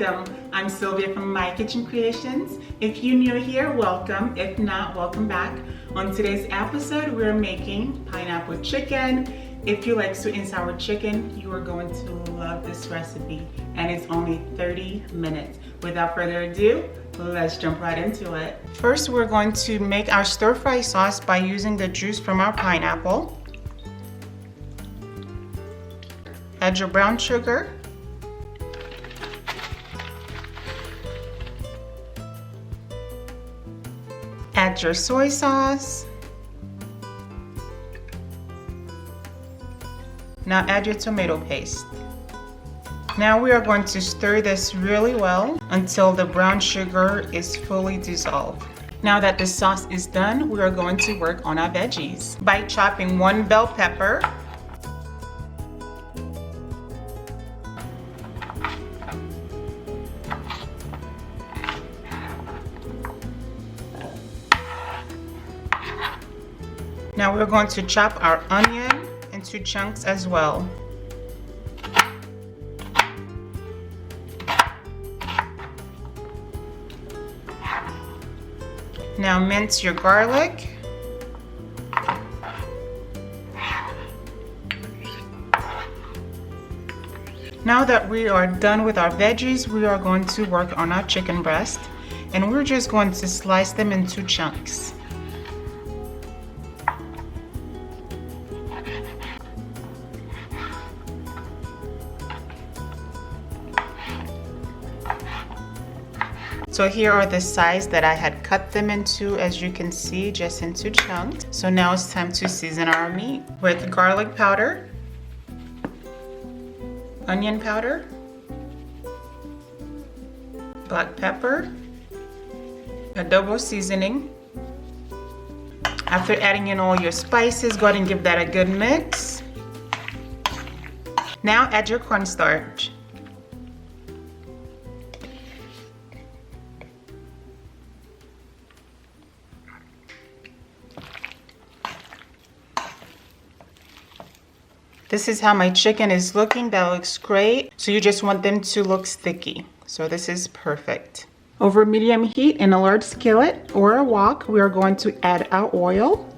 Welcome. I'm Sylvia from My Kitchen Creations. If you're new here, welcome. If not, welcome back. On today's episode, we're making pineapple chicken. If you like sweet and sour chicken, you are going to love this recipe, and it's only 30 minutes. Without further ado, let's jump right into it. First, we're going to make our stir-fry sauce by using the juice from our pineapple. Add your brown sugar. Add your soy sauce. Now add your tomato paste. Now we are going to stir this really well until the brown sugar is fully dissolved. Now that the sauce is done, we are going to work on our veggies by chopping 1 bell pepper, now we're going to chop our onion into chunks as well. Now mince your garlic. Now that we are done with our veggies, we are going to work on our chicken breast, and we're just going to slice them into chunks. So here are the size that I had cut them into, as you can see, just into chunks. So now it's time to season our meat with garlic powder, onion powder, black pepper, adobo seasoning. After adding in all your spices, go ahead and give that a good mix. Now add your cornstarch. This is how my chicken is looking. That looks great. So you just want them to look sticky. So this is perfect. Over medium heat in a large skillet or a wok, we are going to add our oil.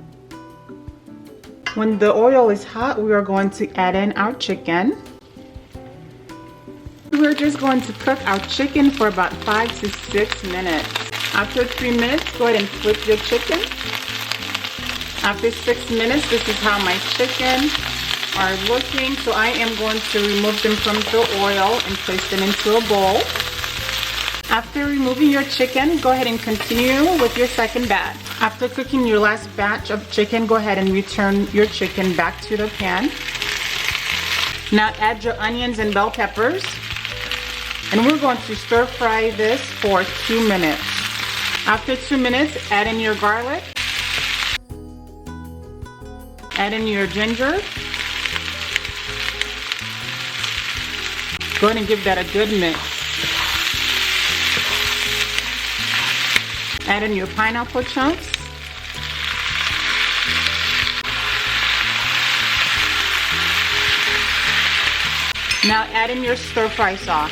When the oil is hot, we are going to add in our chicken. We're just going to cook our chicken for about 5 to 6 minutes. After 3 minutes, go ahead and flip your chicken. After 6 minutes, this is how my chicken are looking. So I am going to remove them from the oil and place them into a bowl. After removing your chicken, go ahead and continue with your second batch. After cooking your last batch of chicken, go ahead and return your chicken back to the pan. Now add your onions and bell peppers, and we're going to stir fry this for 2 minutes. After 2 minutes, add in your garlic, add in your ginger. Go ahead and give that a good mix. Add in your pineapple chunks. Now add in your stir-fry sauce.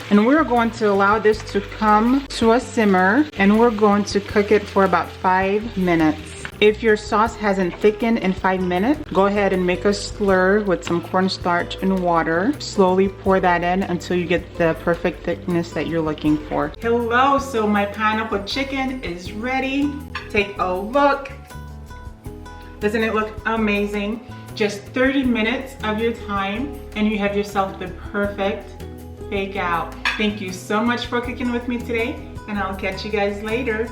And we're going to allow this to come to a simmer, and we're going to cook it for about 5 minutes. If your sauce hasn't thickened in 5 minutes, go ahead and make a slur with some cornstarch and water. Slowly pour that in until you get the perfect thickness that you're looking for. Hello, so my pineapple chicken is ready. Take a look. Doesn't it look amazing? Just 30 minutes of your time and you have yourself the perfect bake out. Thank you so much for cooking with me today, and I'll catch you guys later.